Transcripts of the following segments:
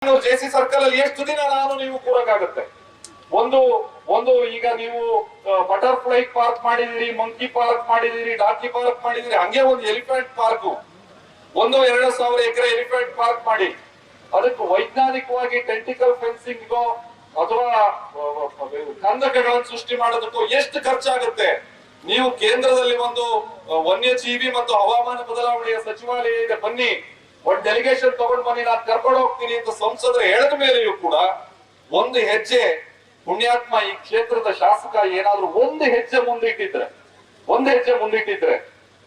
JC circle ಅಲ್ಲಿ ಎಷ್ಟು ದಿನ ನಾನು ನೀವು ಕೂರಕ್ಕಾಗತ್ತೆ? ಒಂದು ಒಂದು ಈಗ ನೀವು ಬಟರ್ಫ್ಲೈ ಪಾರ್ಕ್ ಮಾಡಿದಿರಿ, ಮಂಕಿ ಪಾರ್ಕ್ ಮಾಡಿದಿರಿ, ಡಾಕಿ ಪಾರ್ಕ್ ಮಾಡಿದಿರಿ, ಹಂಗೆ ಒಂದು ಎಲಿಫೆಂಟ್ ಪಾರ್ಕ್ 1-2 ಎಕರೆ ಎಲಿಫೆಂಟ್ ಪಾರ್ಕ್ ಮಾಡಿ ಅದಕ್ಕೆ ವೈಜ್ಞಾನಿಕವಾಗಿ ಟೆಂಟಿಕಲ್ ಫೆನ್ಸಿಂಗ್ ಅಥವಾ ಕಂದಕಗಳನ್ನು ಸೃಷ್ಟಿ ಮಾಡೋದಕ್ಕೂ ಎಷ್ಟು ಖರ್ಚಾಗುತ್ತೆ? ನೀವು ಕೇಂದ್ರದಲ್ಲಿ ಒಂದು ವನ್ಯಜೀವಿ ಮತ್ತು ಹವಾಮಾನ ಬದಲಾವಣೆಯ ಸಚಿವಾಲಯ ಇದೆ, ಬನ್ನಿ ಒಂದು ಡೆಲಿಗೇಷನ್ ತಗೊಂಡ್ ಬನ್ನಿ, ನಾನು ಕರ್ಕೊಂಡು ಹೋಗ್ತೀನಿ ಅಂತ ಸಂಸದರು ಹೇಳಿದ ಮೇಲೆಯೂ ಕೂಡ ಒಂದು ಹೆಜ್ಜೆ ಪುಣ್ಯಾತ್ಮ ಈ ಕ್ಷೇತ್ರದ ಶಾಸಕ ಏನಾದ್ರೂ ಒಂದು ಹೆಜ್ಜೆ ಮುಂದಿಟ್ಟಿದ್ರೆ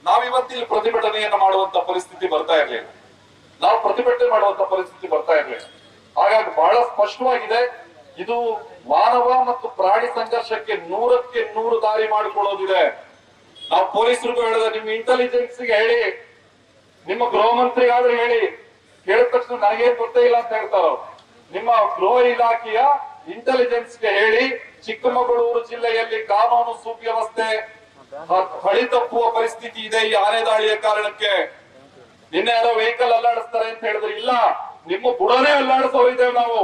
ನಾವಿವತ್ತಿಲ್ಲಿ ಪ್ರತಿಭಟನೆಯನ್ನು ಮಾಡುವಂತ ಪರಿಸ್ಥಿತಿ ಬರ್ತಾ ಇರ್ಲಿಲ್ಲ, ನಾವು ಪ್ರತಿಭಟನೆ ಮಾಡುವಂತ ಪರಿಸ್ಥಿತಿ ಬರ್ತಾ ಇರ್ಲಿಲ್ಲ. ಹಾಗಾಗಿ ಬಹಳ ಸ್ಪಷ್ಟವಾಗಿದೆ, ಇದು ಮಾನವ ಮತ್ತು ಪ್ರಾಣಿ ಸಂಘರ್ಷಕ್ಕೆ 100% ದಾರಿ ಮಾಡಿಕೊಳ್ಳೋದಿದೆ. ನಾವು ಪೊಲೀಸರಿಗೂ ಹೇಳಿದ, ನಿಮ್ಮ ಇಂಟೆಲಿಜೆನ್ಸ್ಗೆ ಹೇಳಿ, ನಿಮ್ಮ ಗೃಹ ಮಂತ್ರಿಗಾದ್ರೆ ಹೇಳಿ, ಕೇಳಿದ ತಕ್ಷಣ ನನಗೇನ್ ಗೊತ್ತೇ ಇಲ್ಲ ಅಂತ ಹೇಳ್ತಾರ. ನಿಮ್ಮ ಗೃಹ ಇಲಾಖೆಯ ಇಂಟೆಲಿಜೆನ್ಸ್ಗೆ ಹೇಳಿ, ಚಿಕ್ಕಮಗಳೂರು ಜಿಲ್ಲೆಯಲ್ಲಿ ಕಾನೂನು ಸುವ್ಯವಸ್ಥೆ ಹಳಿ ತಪ್ಪುವ ಪರಿಸ್ಥಿತಿ ಇದೆ ಈ ಆನೆ ದಾಳಿಯ ಕಾರಣಕ್ಕೆ. ನಿನ್ನೆ ಯಾರೋ ವೆಹಿಕಲ್ ಅಲ್ಲಾಡಿಸ್ತಾರೆ ಅಂತ ಹೇಳಿದ್ರೆ, ಇಲ್ಲ, ನಿಮ್ಮ ಬುಡನೇ ಅಲ್ಲಾಡಿಸೋರಿದ್ದೇವೆ ನಾವು,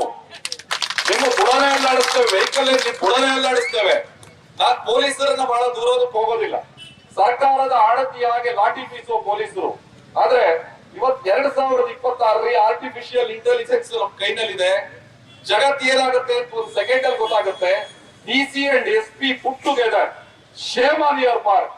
ನಿಮ್ಮ ಬುಡನೇ ಅಲ್ಲಾಡಿಸ್ತೇವೆ, ವೆಹಿಕಲ್ ಬುಡನೇ ಅಲ್ಲಾಡಿಸ್ತೇವೆ. ನಾನ್ ಪೊಲೀಸರನ್ನ ಬಹಳ ದೂರೋದಕ್ಕೆ ಹೋಗೋದಿಲ್ಲ, ಸರ್ಕಾರದ ಆಡತಿಯಾಗಿ ಲಾಠಿ ಬೀಸುವ ಪೊಲೀಸರು. ಆದ್ರೆ ಇವತ್ 2026 ಆರ್ಟಿಫಿಷಿಯಲ್ ಇಂಟೆಲಿಜೆನ್ಸ್ ನಮ್ ಕೈನಲ್ಲಿದೆ. ಜಗತ್ ಏನಾಗುತ್ತೆ ಅಂತ ಒಂದು ಸೆಕೆಂಡ್ ಅಲ್ಲಿ ಗೊತ್ತಾಗುತ್ತೆ. DC and SP put together, shame on your part.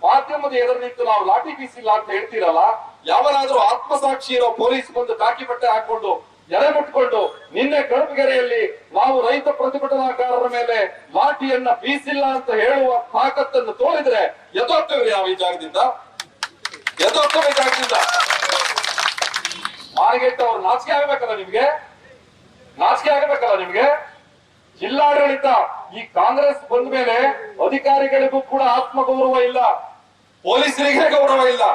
ಮಾಧ್ಯಮದ ಎದುರು ನಿಂತು ನಾವು ಲಾಠಿ ಬೀಸಿಲ್ಲ ಅಂತ ಹೇಳ್ತೀರಲ್ಲ, ಯಾವನಾದ್ರೂ ಆತ್ಮಸಾಕ್ಷಿ ಇರೋ ಪೊಲೀಸ್ ಬಂದು ಕಾಕಿ ಬಟ್ಟೆ ಹಾಕೊಂಡು ಎಲೆ ಮುಟ್ಕೊಂಡು ನಿನ್ನೆ ಕಡಬಗೆರೆಯಲ್ಲಿ ನಾವು ರೈತ ಪ್ರತಿಭಟನಾಕಾರರ ಮೇಲೆ ಲಾಠಿಯನ್ನ ಬೀಸಿಲ್ಲ ಅಂತ ಹೇಳುವ ತಾಕತ್ತನ್ನು ತೋರಿದ್ರೆ ಎದೋಗ್ತೇವೆ ನಾವು ಈ ಜಾಗದಿಂದ, ಎದೋಗ್ತೇವೆ ಈ ಜಾಗದಿಂದ. ಮಾರ್ಗೆಟ್ ಅವ್ರು ನಾಚಿಕೆ ಆಗ್ಬೇಕಲ್ಲ ನಿಮ್ಗೆ, ನಾಚಿಕೆ ಆಗಬೇಕಲ್ಲ ನಿಮ್ಗೆ. ಜಿಲ್ಲಾಡಳಿತ ಈ ಕಾಂಗ್ರೆಸ್ ಬಂದ ಮೇಲೆ ಅಧಿಕಾರಿಗಳಿಗೂ ಕೂಡ ಆತ್ಮಗೌರವ ಇಲ್ಲ, ಪೊಲೀಸರಿಗೆ ಗೌರವ ಇಲ್ಲ.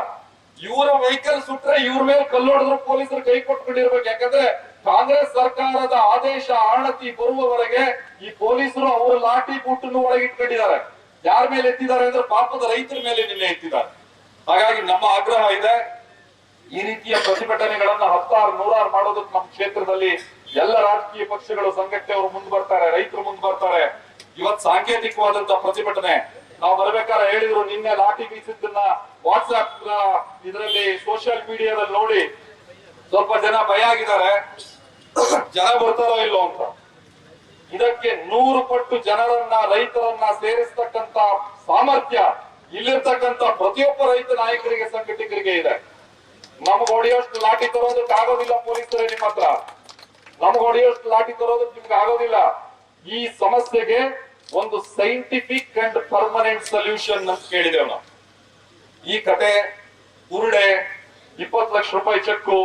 ಇವರ ವೆಹಿಕಲ್ ಸುಟ್ರೆ ಇವ್ರ ಮೇಲೆ ಕಲ್ಲೊಡೆದ್ರು ಪೊಲೀಸರು ಕೈ ಕೊಟ್ಕೊಂಡಿರ್ಬೇಕು. ಯಾಕಂದ್ರೆ ಕಾಂಗ್ರೆಸ್ ಸರ್ಕಾರದ ಆದೇಶ ಆಣತಿ ಬರುವವರೆಗೆ ಈ ಪೊಲೀಸರು ಅವರ ಲಾಠಿ ಬೂಟನ್ನು ಒಳಗಿಟ್ಕೊಂಡಿದ್ದಾರೆ. ಯಾರ ಮೇಲೆ ಎತ್ತಿದ್ದಾರೆ ಅಂದ್ರೆ ಪಾಪದ ರೈತರ ಮೇಲೆ ನಿನ್ನೆ ಎತ್ತಿದ್ದಾರೆ. ಹಾಗಾಗಿ ನಮ್ಮ ಆಗ್ರಹ ಇದೆ, ಈ ರೀತಿಯ ಪ್ರತಿಭಟನೆಗಳನ್ನ 10-100 ಮಾಡೋದಕ್ಕೆ ನಮ್ಮ ಕ್ಷೇತ್ರದಲ್ಲಿ ಎಲ್ಲ ರಾಜಕೀಯ ಪಕ್ಷಗಳು, ಸಂಘಟನೆಯವರು ಮುಂದೆ ಬರ್ತಾರೆ, ರೈತರು ಮುಂದೆ ಬರ್ತಾರೆ. ಇವತ್ ಸಾಂಕೇತಿಕವಾದಂತಹ ಪ್ರತಿಭಟನೆ ನಾವು ಬರ್ಬೇಕಾದ್ರೆ ಹೇಳಿದ್ರು, ನಿನ್ನೆ ಲಾಠಿ ಬೀಸಿದ್ದನ್ನ ವಾಟ್ಸ್ಆಪ್ ಇದರಲ್ಲಿ ಸೋಷಿಯಲ್ ಮೀಡಿಯಾದಲ್ಲಿ ನೋಡಿ ಸ್ವಲ್ಪ ಜನ ಭಯ ಆಗಿದ್ದಾರೆ, ಜನ ಬರ್ತಾರೋ ಇಲ್ಲೋ ಅಂತ. ಇದಕ್ಕೆ 100 ಪಟ್ಟು ಜನರನ್ನ, ರೈತರನ್ನ ಸೇರಿಸ್ತಕ್ಕಂತ ಸಾಮರ್ಥ್ಯ ಇಲ್ಲಿರ್ತಕ್ಕಂತ ಪ್ರತಿಯೊಬ್ಬ ರೈತ ನಾಯಕರಿಗೆ, ಸಂಘಟಕರಿಗೆ ಇದೆ. ನಮ್ಗೆ ಹೊಡೆಯೋಷ್ಟು ಲಾಠಿ ತರೋದಕ್ಕೆ ಆಗೋದಿಲ್ಲ ಪೊಲೀಸರೇ, ನಿಮ್ಮ ಹತ್ರ ನಮ್ಗೆ ಹೊಡೆಯೋಷ್ಟು ಲಾಠಿ ತರೋದಕ್ಕೆ ನಿಮ್ಗೆ ಆಗೋದಿಲ್ಲ. ಈ ಸಮಸ್ಯೆಗೆ ಒಂದು ಸೈಂಟಿಫಿಕ್ ಅಂಡ್ ಪರ್ಮನೆಂಟ್ ಸೊಲ್ಯೂಷನ್ ಅಂತ ಕೇಳಿದೇವ್ ನಾವು. ಈ ಕತೆ ಉರುಡೆ 20 ಲಕ್ಷ ರೂಪಾಯಿ ಚೆಕ್ಕು,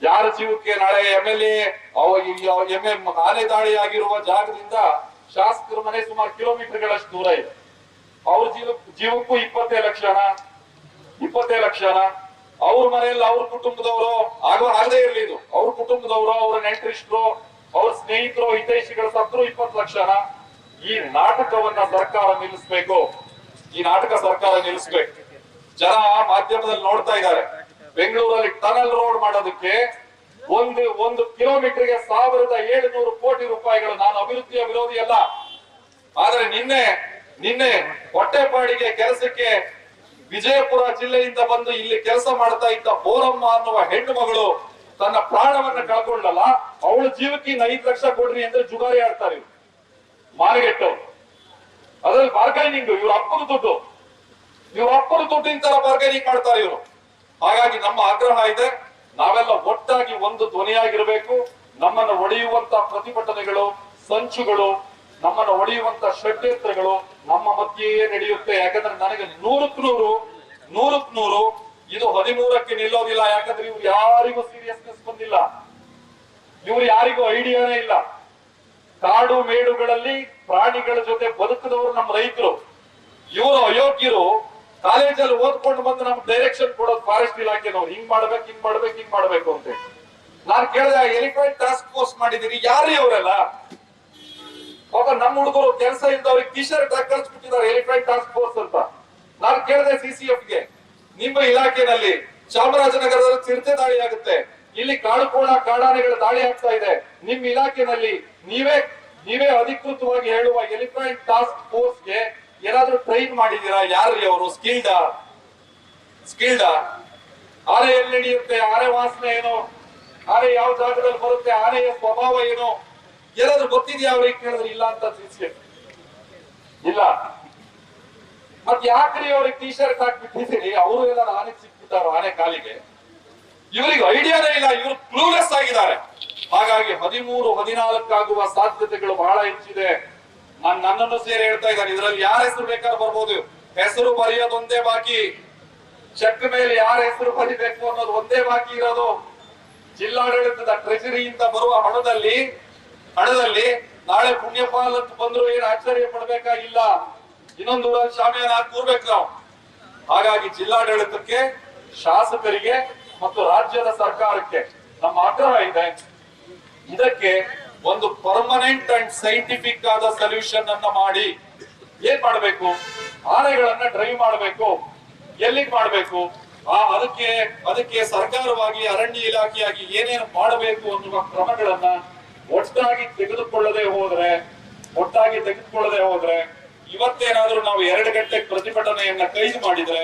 ಯಾರ ಜೀವಕ್ಕೆ ನಾಳೆ MLA ಆನೆ ದಾಳಿ ಆಗಿರುವ ಜಾಗದಿಂದ ಶಾಸಕರ ಮನೆ ಸುಮಾರು ಕಿಲೋಮೀಟರ್ಗಳಷ್ಟು ದೂರ ಇದೆ. ಅವ್ರ ಜೀವಕ್ಕೂ 20 ಲಕ್ಷನ ಅವ್ರ ಮನೆಯಲ್ಲಿ ಅವ್ರ ಕುಟುಂಬದವರು ಆಗದೇ ಇರ್ಲಿ, ಇದು ಅವ್ರ ಕುಟುಂಬದವರು, ಅವ್ರ ನೆಂಟರಿಷ್ಟರು, ಅವ್ರ ಸ್ನೇಹಿತರು, ಹಿತೈಷಿಗಳ ಸತ್ರು 20 ಲಕ್ಷನ. ಈ ನಾಟಕವನ್ನ ಸರ್ಕಾರ ನಿಲ್ಲಿಸ್ಬೇಕು, ಈ ನಾಟಕ ಸರ್ಕಾರ ನಿಲ್ಲಿಸ್ಬೇಕು. ಜನ ಮಾಧ್ಯಮದಲ್ಲಿ ನೋಡ್ತಾ ಇದ್ದಾರೆ, ಬೆಂಗಳೂರಲ್ಲಿ ಟನಲ್ ರೋಡ್ ಮಾಡೋದಕ್ಕೆ ಒಂದು ಕಿಲೋಮೀಟರ್ಗೆ 1700 ಕೋಟಿ ರೂಪಾಯಿಗಳು. ನಾನು ಅಭಿವೃದ್ಧಿಯ ವಿರೋಧಿ ಅಲ್ಲ, ಆದ್ರೆ ನಿನ್ನೆ ಹೊಟ್ಟೆಪಾಡಿಗೆ ಕೆಲಸಕ್ಕೆ ವಿಜಯಪುರ ಜಿಲ್ಲೆಯಿಂದ ಬಂದು ಇಲ್ಲಿ ಕೆಲಸ ಮಾಡ್ತಾ ಇದ್ದ ಬೋರಮ್ಮ ಅನ್ನುವ ಹೆಣ್ಣು ಮಗಳು ತನ್ನ ಪ್ರಾಣವನ್ನ ಕಳ್ಕೊಂಡಲ್ಲ, ಅವಳ ಜೀವಕ್ಕೆ 5 ಲಕ್ಷ ಕೊಡ್ರಿ ಅಂದ್ರೆ ಜುಗಾರಿ ಆಡ್ತಾರೆ ಇವ್ರು ಮಾರಿಗೆಟ್ಟವ್ರು. ಅದ್ರಲ್ಲಿ ಬಾರ್ಗೈನಿಂಗ್, ಇವ್ರ ಅಪ್ಪನ ದುಡ್ಡಿನ ತರ ಬಾರ್ಗೈನಿಂಗ್ ಮಾಡ್ತಾರೆ ಇವರು. ಹಾಗಾಗಿ ನಮ್ಮ ಆಗ್ರಹ ಇದೆ, ನಾವೆಲ್ಲ ಒಟ್ಟಾಗಿ ಒಂದು ಧ್ವನಿಯಾಗಿರ್ಬೇಕು. ನಮ್ಮನ್ನು ಒಡೆಯುವಂತ ಪ್ರತಿಭಟನೆಗಳು, ಸಂಚುಗಳು, ನಮ್ಮನ್ನು ಒಡೆಯುವಂತ ಷಡ್ಯಂತ್ರಗಳು ನಮ್ಮ ಮಧ್ಯೆಯೇ ನಡೆಯುತ್ತೆ. ಯಾಕಂದ್ರೆ ನನಗೆ 100ಕ್ಕೆ 100 ಇದು 13ಕ್ಕೆ ನಿಲ್ಲೋದಿಲ್ಲ. ಯಾಕಂದ್ರೆ ಇವ್ರು ಯಾರಿಗೂ ಸೀರಿಯಸ್ನೆಸ್ ಬಂದಿಲ್ಲ, ಇವ್ರು ಯಾರಿಗೂ ಐಡಿಯಾನೇ ಇಲ್ಲ. ಕಾಡು ಮೇಡುಗಳಲ್ಲಿ ಪ್ರಾಣಿಗಳ ಜೊತೆ ಬದುಕಿದವರು ನಮ್ಮ ರೈತರು. ಇವರು ಅಯೋಗ್ಯರು ಕಾಲೇಜಲ್ಲಿ ಓದ್ಕೊಂಡು ಬಂದು ನಮ್ಗೆ ಡೈರೆಕ್ಷನ್ ಕೊಡೋದು ಫಾರೆಸ್ಟ್ ಇಲಾಖೆನವ್ರು, ಹಿಂಗ್ ಮಾಡ್ಬೇಕು ಅಂತ. ನಾನ್ ಕೇಳಿದೆ, ಎಲಿಫೆಂಟ್ ಟಾಸ್ಕ್ ಫೋರ್ಸ್ ಮಾಡಿದೀರಿ, ಯಾರು ಅವರೆಲ್ಲ? ಪಾಪ ನಮ್ಮ ಹುಡುಗರು ಕೆಲಸ ಇದ್ದವ್ರಿಗೆ ಟಿ ಶರ್ಟ್ ಹಾಕಿ ಕಳಿಸ್ಬಿಟ್ಟಿದ್ದಾರೆ ಎಲಿಫೆಂಟ್ ಟಾಸ್ಕ್ ಫೋರ್ಸ್ ಅಂತ. ನಾನು ಕೇಳಿದೆ CCFಗೆ, ನಿಮ್ಮ ಇಲಾಖೆನಲ್ಲಿ ಚಾಮರಾಜನಗರದಲ್ಲಿ ಚಿರತೆ ದಾಳಿ ಆಗುತ್ತೆ, ಇಲ್ಲಿ ಕಾಡುಕೋಣ ಕಾಡಾನೆಗಳ ದಾಳಿ ಆಗ್ತಾ ಇದೆ. ನಿಮ್ ಇಲಾಖೆನಲ್ಲಿ ನೀವೇ ಅಧಿಕೃತವಾಗಿ ಹೇಳುವ ಎಲಿಫೆಂಟ್ ಟಾಸ್ಕ್ ಫೋರ್ಸ್ಗೆ ಏನಾದ್ರೂ ಟ್ರೈನ್ ಮಾಡಿದೀರಾ? ಯಾರ್ರಿ ಅವರು? ಸ್ಕಿಲ್ಡ ಆನೆ ಎಲ್ಲಿ ನಡೆಯುತ್ತೆ, ಆನೆ ವಾಸನೆ ಏನು, ಆನೆ ಯಾವ ಜಾಗದಲ್ಲಿ ಬರುತ್ತೆ, ಆನೆಯ ಸ್ವಭಾವ ಏನು, ಏನಾದ್ರೂ ಗೊತ್ತಿದ್ಯಾ ಅವ್ರಿಗೆ ಕೇಳಿದ್ರೆ ಇಲ್ಲ ಅಂತ ತಿಳಿಸಿ. ಇಲ್ಲ. ಮತ್ ಯಾಕ್ರಿ ಅವ್ರಿಗೆ ಟಿ ಶರ್ಟ್ ಹಾಕ್ಬಿಟ್ಟಿದ್ದೀರಿ? ಅವರು ಎಲ್ಲ ಆನೆ ಸಿಕ್ಬಿಟ್ಟಾರ ಆನೆ ಕಾಲಿಗೆ. ಇವರಿಗೆ ಐಡಿಯಾನೇ ಇಲ್ಲ, ಇವರು ಕ್ಲೂಲೆಸ್ ಆಗಿದ್ದಾರೆ. ಹಾಗಾಗಿ 13-14 ಆಗುವ ಸಾಧ್ಯತೆಗಳು ಬಹಳ ಹೆಚ್ಚಿದೆ. ನನ್ನನ್ನು ಸೇರಿ ಹೇಳ್ತಾ ಇದ್ದಾರೆ, ಇದರಲ್ಲಿ ಯಾರ ಹೆಸರು ಬೇಕಾದ್ರೂ ಬರ್ಬೋದು. ಹೆಸರು ಬರೆಯೋದೊಂದೇ ಬಾಕಿ, ಚೆಕ್ ಮೇಲೆ ಯಾರ ಹೆಸರು ಬರಿಬೇಕು ಅನ್ನೋದು ಒಂದೇ ಬಾಕಿ ಇರೋದು. ಜಿಲ್ಲಾಡಳಿತದ ಟ್ರೆಜರಿಯಿಂದ ಬರುವ ಹಣದಲ್ಲಿ ನಾಳೆ ಪುಣ್ಯಪಾಲ್ ಅಂತ ಬಂದ್ರು ಏನು ಆಶ್ಚರ್ಯ ಪಡ್ಬೇಕಾಗಿಲ್ಲ. ಇನ್ನೊಂದು ಶಾಮಿಯಾನ ಹಾಕಿ ಕೂರ್ಬೇಕು ನಾವು. ಹಾಗಾಗಿ ಜಿಲ್ಲಾಡಳಿತಕ್ಕೆ, ಶಾಸಕರಿಗೆ ಮತ್ತು ರಾಜ್ಯದ ಸರ್ಕಾರಕ್ಕೆ ನಮ್ಮ ಆಗ್ರಹ ಇದೆ, ಇದಕ್ಕೆ ಒಂದು ಪರ್ಮನೆಂಟ್ ಅಂಡ್ ಸೈಂಟಿಫಿಕ್ ಆದ ಸೊಲ್ಯೂಷನ್ ಅನ್ನ ಮಾಡಿ. ಏನ್ ಮಾಡ್ಬೇಕು? ಆನೆಗಳನ್ನ ಡ್ರೈವ್ ಮಾಡ್ಬೇಕು. ಎಲ್ಲಿಗೆ ಮಾಡ್ಬೇಕು? ಅದಕ್ಕೆ ಸರ್ಕಾರವಾಗಿ, ಅರಣ್ಯ ಇಲಾಖೆಯಾಗಿ ಏನೇನು ಮಾಡಬೇಕು ಅನ್ನುವ ಕ್ರಮಗಳನ್ನ ಒಟ್ಟಾಗಿ ತೆಗೆದುಕೊಳ್ಳದೆ ಹೋದ್ರೆ ಇವತ್ತೇನಾದ್ರೂ ನಾವು 2 ಗಂಟೆ ಪ್ರತಿಭಟನೆಯನ್ನ ಕೈದು ಮಾಡಿದ್ರೆ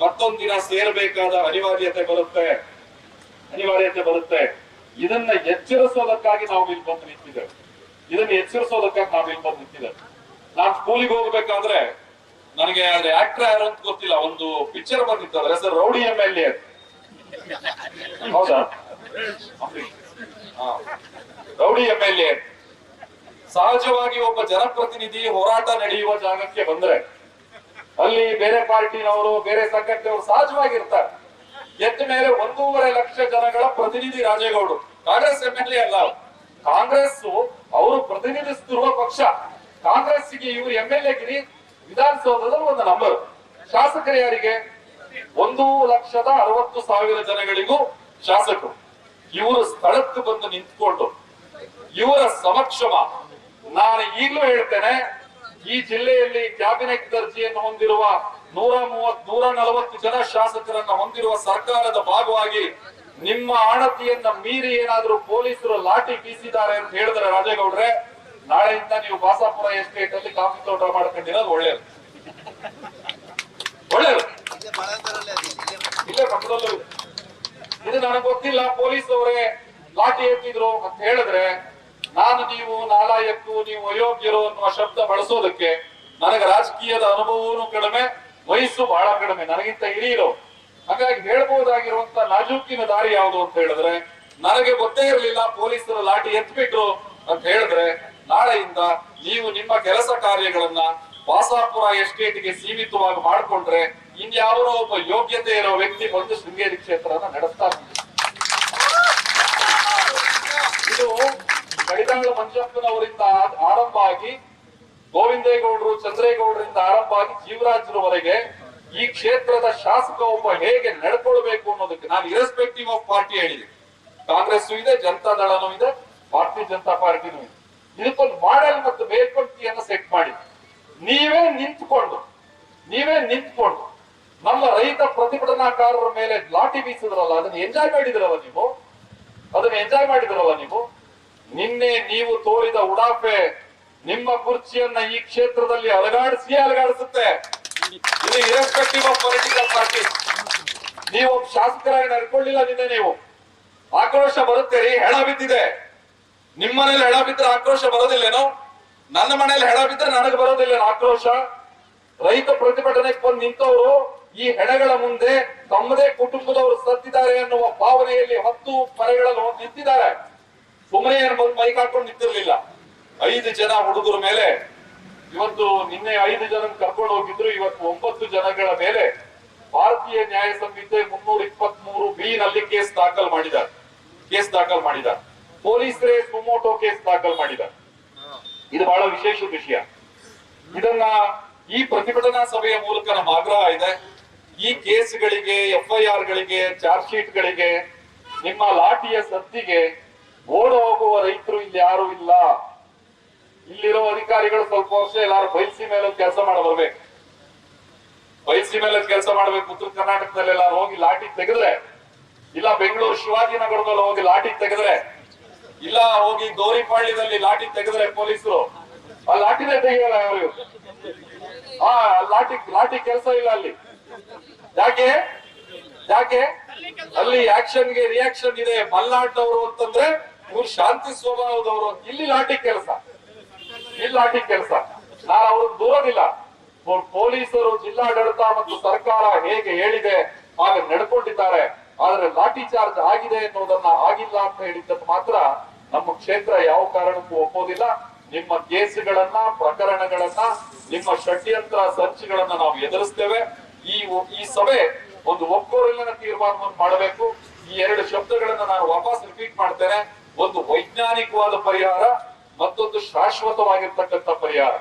ಮತ್ತೊಂದ್ ದಿನ ಸೇರಬೇಕಾದ ಅನಿವಾರ್ಯತೆ ಬರುತ್ತೆ. ಇದನ್ನ ಎಚ್ಚರಿಸೋದಕ್ಕಾಗಿ ನಾವು ಇಲ್ಲಿ ಬಂದು ನಿಂತಿದ್ದೇವೆ. ನಾನ್ ಸ್ಕೂಲಿಗೆ ಹೋಗ್ಬೇಕಾದ್ರೆ ನನಗೆ ಅದ್ರ ಆಕ್ಟರ್ ಯಾರು ಅಂತ ಗೊತ್ತಿಲ್ಲ, ಒಂದು ಪಿಕ್ಚರ್ ಬಂದಿತ್ತು, ಅದ್ರ ಹೆಸರು ರೌಡಿ MLA. ಹೌದಾ? Rowdy MLA. ಸಹಜವಾಗಿ ಒಬ್ಬ ಜನಪ್ರತಿನಿಧಿ ಹೋರಾಟ ನಡೆಯುವ ಜಾಗಕ್ಕೆ ಬಂದ್ರೆ ಅಲ್ಲಿ ಬೇರೆ ಪಾರ್ಟಿನವರು, ಬೇರೆ ಸಂಘಟನೆಯವರು ಸಹಜವಾಗಿರ್ತಾರೆ. ಎದ್ದ ಮೇಲೆ 1.5 ಲಕ್ಷ ಜನಗಳ ಪ್ರತಿನಿಧಿ ರಾಜೇಗೌಡರು. ಕಾಂಗ್ರೆಸ್ MLA ಅಲ್ಲ, ಕಾಂಗ್ರೆಸ್ ಅವರು ಪ್ರತಿನಿಧಿಸುತ್ತಿರುವ ಪಕ್ಷ. ಕಾಂಗ್ರೆಸ್ಗೆ ಇವರು MLA ಗಿರಿ ವಿಧಾನಸೌಧದಲ್ಲಿ ಒಂದು ನಂಬರ್. ಶಾಸಕರು ಯಾರಿಗೆ? 1,60,000 ಜನಗಳಿಗೂ ಶಾಸಕರು. ಇವರು ಸ್ಥಳಕ್ಕೆ ಬಂದು ನಿಂತ್ಕೊಂಡು ಇವರ ಸಮಕ್ಷಮ, ನಾನು ಈಗಲೂ ಹೇಳ್ತೇನೆ, ಈ ಜಿಲ್ಲೆಯಲ್ಲಿ ಕ್ಯಾಬಿನೆಟ್ ದರ್ಜೆಯನ್ನು ಹೊಂದಿರುವ 140 ಜನ ಶಾಸಕರನ್ನ ಹೊಂದಿರುವ ಸರ್ಕಾರದ ಭಾಗವಾಗಿ ನಿಮ್ಮ ಆಣತಿಯನ್ನ ಮೀರಿ ಏನಾದ್ರೂ ಪೊಲೀಸರು ಲಾಠಿ ಬೀಸಿದ್ದಾರೆ ಅಂತ ಹೇಳಿದ್ರೆ ರಾಜೇಗೌಡ್ರೆ, ನಾಳೆಯಿಂದ ನೀವು ಬಾಸಾಪುರ ಎಸ್ಟೇಟ್ ಅಲ್ಲಿ ಕಾಫಿ ತೋಟ ಮಾಡ್ಕೊಂಡಿರೋದು ಒಳ್ಳೇದು. ಇಲ್ಲೇ ಪಕ್ಕದಲ್ಲೂ ಇದು ನನಗೆ ಗೊತ್ತಿಲ್ಲ, ಪೊಲೀಸ್ ಅವರೇ ಲಾಠಿ ಎತ್ತಿದ್ರು ಅಂತ ಹೇಳಿದ್ರೆ ನೀವು ನಾಲಾಯಕ್ಕು, ನೀವು ಅಯೋಗ್ಯರು ಅನ್ನುವ ಶಬ್ದ ಬಳಸೋದಕ್ಕೆ ನನಗೆ ರಾಜಕೀಯದ ಅನುಭವವೂ ಕಡಿಮೆ, ವಯಸ್ಸು ಬಹಳ ಕಡಿಮೆ, ನನಗಿಂತ ಹಿರಿಯರು. ಹಾಗಾಗಿ ಹೇಳ್ಬಹುದಾಗಿರುವಂತ ನಾಜೂಕಿನ ದಾರಿ ಯಾವುದು ಅಂತ ಹೇಳಿದ್ರೆ, ನನಗೆ ಗೊತ್ತೇ ಇರಲಿಲ್ಲ ಪೊಲೀಸರು ಲಾಠಿ ಎತ್ಬಿಟ್ರು ಅಂತ ಹೇಳಿದ್ರೆ, ನಾಳೆಯಿಂದ ನೀವು ನಿಮ್ಮ ಕೆಲಸ ಕಾರ್ಯಗಳನ್ನ ಬಾಸಾಪುರ ಎಸ್ಟೇಟ್ಗೆ ಸೀಮಿತವಾಗಿ ಮಾಡಿಕೊಂಡ್ರೆ ಇನ್ಯಾವರೋ ಒಬ್ಬ ಯೋಗ್ಯತೆ ಇರೋ ವ್ಯಕ್ತಿ ಬಂದು ಶೃಂಗೇರಿ ಕ್ಷೇತ್ರನ ನಡೆಸ್ತಾರೆ. ಇದು ಕಡಿದಾಳ ಮಂಜಪ್ಪನವರಿಂದ ಆರಂಭ ಆಗಿ ಗೋವಿಂದೇಗೌಡರು, ಚಂದ್ರೇಗೌಡರಿಂದ ಆರಂಭ ಆಗಿ ಜೀವರಾಜ್ರವರೆಗೆ ಈ ಕ್ಷೇತ್ರದ ಶಾಸಕ ಒಬ್ಬ ಹೇಗೆ ನಡ್ಕೊಳ್ಬೇಕು ಅನ್ನೋದಕ್ಕೆ ನಾನು ಇರೆಸ್ಪೆಕ್ಟಿವ್ ಆಫ್ ಪಾರ್ಟಿ ಹೇಳಿದೆ. ಕಾಂಗ್ರೆಸ್ ಇದೆ, ಜನತಾದಳನೂ ಇದೆ, ಭಾರತೀಯ ಜನತಾ ಪಾರ್ಟಿನೂ ಇದೆ. ಇದಕ್ಕೊಂದು ಮಾಡೆಲ್ ಮತ್ತು ಮೇಲ್ಪಂಕ್ತಿಯನ್ನು ಸೆಟ್ ಮಾಡಿ ನೀವೇ ನಿಂತ್ಕೊಂಡು ನಮ್ಮ ರೈತ ಪ್ರತಿಭಟನಾಕಾರರ ಮೇಲೆ ಲಾಠಿ ಬೀಸಿದ್ರಲ್ಲ, ಅದನ್ನ ಎಂಜಾಯ್ ಮಾಡಿದ್ರಲ್ಲ ನೀವು. ನಿನ್ನೆ ನೀವು ತೋರಿದ ಉಡಾಫೆ ನಿಮ್ಮ ಕುರ್ಚಿಯನ್ನ ಈ ಕ್ಷೇತ್ರದಲ್ಲಿ ಅಲಗಾಡಿಸುತ್ತೆ. ಇದು ಇರೆಸ್ಪೆಕ್ಟಿವ್ ಆಫ್ ಪೊಲಿಟಿಕಲ್ ಪಾರ್ಟಿ. ನೀವು ಒಬ್ಬ ಶಾಸಕರಾಗಿ ನಡ್ಕೊಳ್ಳಿಲ್ಲ. ನಿನ್ನೆ ನೀವು ಆಕ್ರೋಶ ಬರುತ್ತೇರಿ, ಹೆಣ ಬಿದ್ದಿದೆ. ನಿಮ್ಮ ಮನೇಲಿ ಹೆಣ ಬಿದ್ದರೆ ಆಕ್ರೋಶ ಬರೋದಿಲ್ಲೇನೋ? ನನ್ನ ಮನೇಲಿ ಹೆಣ ಬಿದ್ದರೆ ನನಗೆ ಬರೋದಿಲ್ಲ ಆಕ್ರೋಶ. ರೈತ ಪ್ರತಿಭಟನೆಗೆ ಬಂದು ನಿಂತವರು ಈ ಹೆಣಗಳ ಮುಂದೆ ತಮ್ಮದೇ ಕುಟುಂಬದವರು ಸತ್ತಿದ್ದಾರೆ ಅನ್ನುವ ಭಾವನೆಯಲ್ಲಿ 10 ಮನೆಗಳಲ್ಲಿ ನಿಂತಿದ್ದಾರೆ. ಸುಮ್ಮನೆ ಏನು ಬಂದು ಮೈಕ್ ಹಾಕೊಂಡು ನಿಂತಿರ್ಲಿಲ್ಲ. 5 ಜನ ಹುಡುಗರ ಮೇಲೆ ಇವತ್ತು, ನಿನ್ನೆ 5 ಜನ ಕರ್ಕೊಂಡು ಹೋಗಿದ್ರು, ಇವತ್ತು 9 ಜನಗಳ ಮೇಲೆ ಭಾರತೀಯ ನ್ಯಾಯ ಸಂಹಿತೆ 323B ನಲ್ಲಿ ಕೇಸ್ ದಾಖಲು ಮಾಡಿದ್ದಾರೆ. ಪೊಲೀಸರೇ ಸುಮೋಟೋ ಕೇಸ್ ದಾಖಲು ಮಾಡಿದ್ದಾರೆ. ಇದು ಬಹಳ ವಿಶೇಷ ವಿಷಯ. ಇದನ್ನ ಈ ಪ್ರತಿಭಟನಾ ಸಭೆಯ ಮೂಲಕ ನಮ್ಮ ಆಗ್ರಹ ಇದೆ, ಈ ಕೇಸ್ಗಳಿಗೆ, FIR ಗಳಿಗೆ, ಚಾರ್ಜ್ ಶೀಟ್ ಗಳಿಗೆ, ನಿಮ್ಮ ಲಾಠಿಯ ಸದ್ದಿಗೆ ಓಡ ಹೋಗುವ ರೈತರು ಇಲ್ಲಿ ಯಾರು ಇಲ್ಲ. ಇಲ್ಲಿರೋ ಅಧಿಕಾರಿಗಳು ಸ್ವಲ್ಪ ವರ್ಷ ಎಲ್ಲಾರು ಬೈಲ್ಸಿ ಮೇಲೆ ಕೆಲಸ ಮಾಡಬರ್ಬೇಕು. ಉತ್ತರ ಕರ್ನಾಟಕದಲ್ಲೆಲ್ಲ ಹೋಗಿ ಲಾಠಿ ತೆಗೆದ್ರೆ ಇಲ್ಲ ಬೆಂಗಳೂರು ಶಿವಾಜಿನಗರದಲ್ಲಿ ಹೋಗಿ ಲಾಠಿ ತೆಗೆದ್ರೆ, ಇಲ್ಲ ಹೋಗಿ ಗೌರಿಪಾಳ್ಯದಲ್ಲಿ ಲಾಠಿ ತೆಗೆದ್ರೆ ಪೊಲೀಸರು ಆ ಲಾಠಿನೇ ತೆಗೆಯಲ್ಲ ಯಾರು. ಆ ಲಾಠಿ ಕೆಲಸ ಇಲ್ಲ ಅಲ್ಲಿ. ಯಾಕೆ ಯಾಕೆ ಅಲ್ಲಿ ಆಕ್ಷನ್ಗೆ ರಿಯಾಕ್ಷನ್ ಇದೆ. ಮಲ್ನಾಡ್ನವರು ಅಂತಂದ್ರೆ ಇವ್ರು ಶಾಂತಿ ಸ್ವಭಾವದವರು. ಇಲ್ಲಿ ಲಾಠಿ ಕೆಲಸ, ಇಲ್ಲಿ ಲಾಠಿ ಕೆಲಸ. ನಾನು ಅವ್ರನ್ನ ದೂರೋದಿಲ್ಲ. ಪೊಲೀಸರು, ಜಿಲ್ಲಾಡಳಿತ ಮತ್ತು ಸರ್ಕಾರ ಹೇಗೆ ಹೇಳಿದೆ ಹಾಗೆ ನಡ್ಕೊಂಡಿದ್ದಾರೆ. ಆದ್ರೆ ಲಾಠಿ ಚಾರ್ಜ್ ಆಗಿದೆ ಅನ್ನೋದನ್ನ ಆಗಿಲ್ಲ ಅಂತ ಹೇಳಿದ್ದಕ್ಕೆ ಮಾತ್ರ ನಮ್ಮ ಕ್ಷೇತ್ರ ಯಾವ ಕಾರಣಕ್ಕೂ ಒಪ್ಪೋದಿಲ್ಲ. ನಿಮ್ಮ ಕೇಸುಗಳನ್ನ, ಪ್ರಕರಣಗಳನ್ನ, ನಿಮ್ಮ ಷಡ್ಯಂತ್ರ ಸಂಚುಗಳನ್ನ ನಾವು ಎದುರಿಸ್ತೇವೆ. ಈ ಸಭೆ ಒಂದು ಒಕ್ಕೊರಲಿನ ತೀರ್ಮಾನವನ್ನು ಮಾಡಬೇಕು. ಈ ಎರಡು ಶಬ್ದಗಳನ್ನ ನಾನು ವಾಪಸ್ ರಿಪೀಟ್ ಮಾಡ್ತೇನೆ. ಒಂದು ವೈಜ್ಞಾನಿಕವಾದ ಪರಿಹಾರ, ಮತ್ತೊಂದು ಶಾಶ್ವತವಾಗಿರ್ತಕ್ಕಂಥ ಪರಿಹಾರ.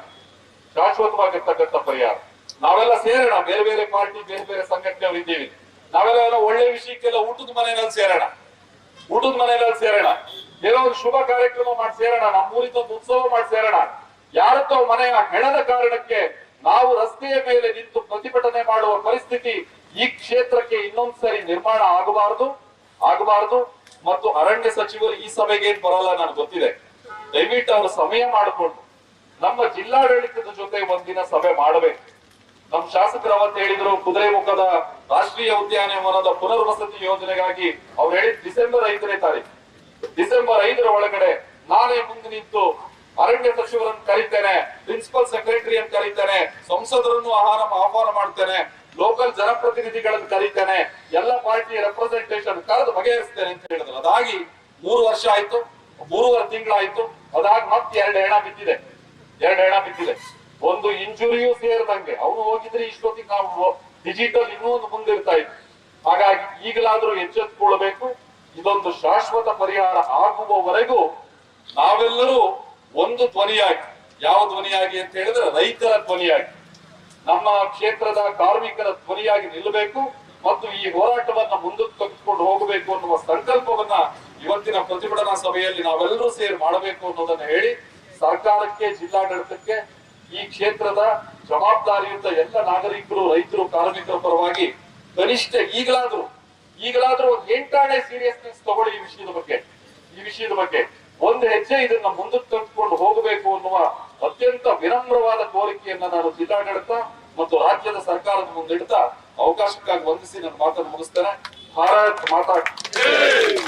ಶಾಶ್ವತವಾಗಿರ್ತಕ್ಕಂಥ ಪರಿಹಾರ. ನಾವೆಲ್ಲ ಸೇರೋಣ, ಬೇರೆ ಬೇರೆ ಪಾರ್ಟಿ, ಬೇರೆ ಬೇರೆ ಸಂಘಟನೆಗಳು ಇದ್ದೀವಿ. ನಾವೆಲ್ಲ ಒಳ್ಳೆ ವಿಷಯಕ್ಕೆಲ್ಲ ಊಟದ ಮನೆಯಲ್ಲಿ ಸೇರೋಣ, ಊಟದ ಮನೆಯಲ್ಲಿ ಸೇರೋಣ. ಏನೋ ಒಂದು ಶುಭ ಕಾರ್ಯಕ್ರಮ ಮಾಡಿ ಸೇರೋಣ. ನಮ್ಮೂರಿನ ಒಂದು ಉತ್ಸವ ಮಾಡಿ ಸೇರೋಣ. ಯಾರತ್ತೋ ಮನೆಯ ಹೆಣದ ಕಾರಣಕ್ಕೆ ನಾವು ರಸ್ತೆಯ ಮೇಲೆ ನಿಂತು ಪ್ರತಿಭಟನೆ ಮಾಡುವ ಪರಿಸ್ಥಿತಿ ಈ ಕ್ಷೇತ್ರಕ್ಕೆ ಇನ್ನೊಂದ್ಸರಿ ನಿರ್ಮಾಣ ಆಗಬಾರದು. ಮತ್ತು ಅರಣ್ಯ ಸಚಿವರು ಈ ಸಭೆಗೆ ಏನ್ ಬರಲ್ಲ ನನಗೆ ಗೊತ್ತಿದೆ. ದಯವಿಟ್ಟು ಅವರು ಸಮಯ ಮಾಡಿಕೊಂಡು ನಮ್ಮ ಜಿಲ್ಲಾಡಳಿತದ ಜೊತೆ ಒಂದಿನ ಸಭೆ ಮಾಡಬೇಕು. ನಮ್ಮ ಶಾಸಕರು ಅವತ್ತು ಹೇಳಿದ್ರು, ಕುದುರೆಮುಖದ ರಾಷ್ಟ್ರೀಯ ಉದ್ಯಾನವನದ ಪುನರ್ವಸತಿ ಯೋಜನೆಗಾಗಿ ಅವ್ರು ಹೇಳಿದ್ ಡಿಸೆಂಬರ್ 5ನೇ ತಾರೀಕು. ಡಿಸೆಂಬರ್ 5ರ ಒಳಗಡೆ ನಾನೇ ಮುಂದೆ ನಿಂತು ಅರಣ್ಯ ಸಚಿವರನ್ನು ಕರೀತೇನೆ, ಪ್ರಿನ್ಸಿಪಲ್ ಸೆಕ್ರೆಟರಿ ಅಂತ ಕರೀತೇನೆ, ಸಂಸದರನ್ನು ಆಹ್ವಾನ ಮಾಡ್ತೇನೆ, ಲೋಕಲ್ ಜನಪ್ರತಿನಿಧಿಗಳನ್ನು ಕರೀತೇನೆ, ಎಲ್ಲ ಪಾರ್ಟಿಯ ರೆಪ್ರೆಸೆಂಟೇಷನ್ ಕರೆದು ಬಗೆಹರಿಸ್ತೇನೆ ಅಂತ ಹೇಳಿದ್ರು. ಅದಾಗಿ 3 ವರ್ಷ ಆಯ್ತು, 3.5 ತಿಂಗಳಾಯ್ತು. ಅದಾಗಿ ಮತ್ತೆ 2 ಹೆಣ ಬಿದ್ದಿದೆ. ಒಂದು ಇಂಜುರಿಯೂ ಸೇರಿದಂಗೆ. ಅವನು ಹೋಗಿದ್ರೆ ಇಷ್ಟೊತ್ತಿಗೆ ನಾವು ಡಿಜಿಟಲ್ ಇನ್ನೊಂದು ಮುಂದಿರ್ತಾ ಇತ್ತು. ಹಾಗಾಗಿ ಈಗಲಾದ್ರೂ ಎಚ್ಚೆತ್ತುಕೊಳ್ಬೇಕು. ಇದೊಂದು ಶಾಶ್ವತ ಪರಿಹಾರ ಆಗುವವರೆಗೂ ನಾವೆಲ್ಲರೂ ಒಂದು ಧ್ವನಿಯಾಗಿ, ಯಾವ ಧ್ವನಿಯಾಗಿ ಅಂತ ಹೇಳಿದ್ರೆ ರೈತರ ಧ್ವನಿಯಾಗಿ, ನಮ್ಮ ಕ್ಷೇತ್ರದ ಕಾರ್ಮಿಕರ ಧ್ವನಿಯಾಗಿ ನಿಲ್ಲಬೇಕು ಮತ್ತು ಈ ಹೋರಾಟವನ್ನ ಮುಂದಕ್ಕೆ ತೆಗೆದುಕೊಂಡು ಹೋಗಬೇಕು ಅನ್ನುವ ಸಂಕಲ್ಪವನ್ನ ಇವತ್ತಿನ ಪ್ರತಿಭಟನಾ ಸಭೆಯಲ್ಲಿ ನಾವೆಲ್ಲರೂ ಸೇರಿ ಮಾಡಬೇಕು ಅನ್ನೋದನ್ನ ಹೇಳಿ, ಸರ್ಕಾರಕ್ಕೆ, ಜಿಲ್ಲಾಡಳಿತಕ್ಕೆ, ಈ ಕ್ಷೇತ್ರದ ಜವಾಬ್ದಾರಿಯುತ ಎಲ್ಲ ನಾಗರಿಕರು, ರೈತರು, ಕಾರ್ಮಿಕರ ಪರವಾಗಿ ಕನಿಷ್ಠ ಈಗಲಾದ್ರೂ ಒಂದು 8 ಸೀರಿಯಸ್ನೆಸ್ ತಗೊಳ್ಳಿ. ಈ ವಿಷಯದ ಬಗ್ಗೆ ಒಂದು ಹೆಜ್ಜೆ ಇದನ್ನ ಮುಂದಕ್ಕೆ ತೆಗೆದುಕೊಂಡು ಹೋಗಬೇಕು ಅನ್ನುವ ಅತ್ಯಂತ ವಿನಮ್ರವಾದ ಕೋರಿಕೆಯನ್ನ ನಾನು ಜಿಲ್ಲಾಡಳಿತ ಮತ್ತು ರಾಜ್ಯದ ಸರ್ಕಾರದ ಮುಂದಿಡ್ತಾ ಅವಕಾಶಕ್ಕಾಗಿ ವಂದಿಸಿ ನನ್ನ ಮಾತನ್ನು ಮುಗಿಸ್ತೇನೆ. ಭಾರತ್ ಮಾತಾ